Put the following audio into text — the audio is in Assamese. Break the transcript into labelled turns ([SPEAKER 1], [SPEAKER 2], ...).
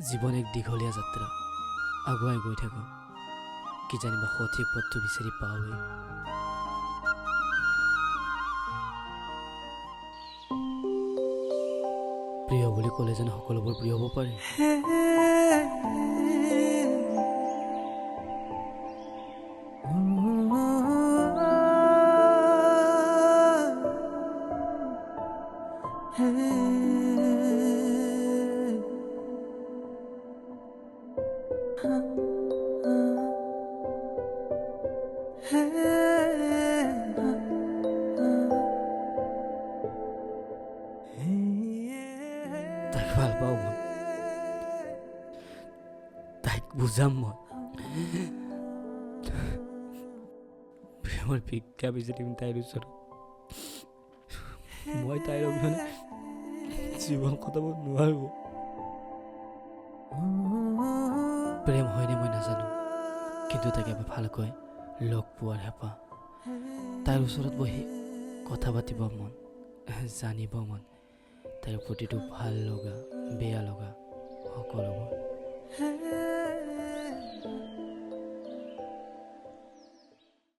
[SPEAKER 1] জীৱন এক দীঘলীয়া যাত্ৰা আগুৱাই গৈ থাকোঁ কি জানিবা সঠিক পথটো বিচাৰি পাওঁৱেই প্ৰিয় বুলি ক'লে যেন সকলোবোৰ প্ৰিয় হ'ব পাৰে তাইক ভাল পাওঁ মই তাইক বুজাম মই প্ৰেমৰ ভিক্ষা বিচাৰি দিম তাইৰ ওচৰত মই তাইৰ অবিহনে জীৱন কটাব নোৱাৰো প্ৰেম হয়নে মই নাজানো কিন্তু তাক এবাৰ ভালকৈ লগ পোৱাৰ হেঁপাহ তাইৰ ওচৰত বহি কথা পাতিব মন জানিব মন তাইৰ প্ৰতিটো ভাল লগা বেয়া লগা সকলোবোৰ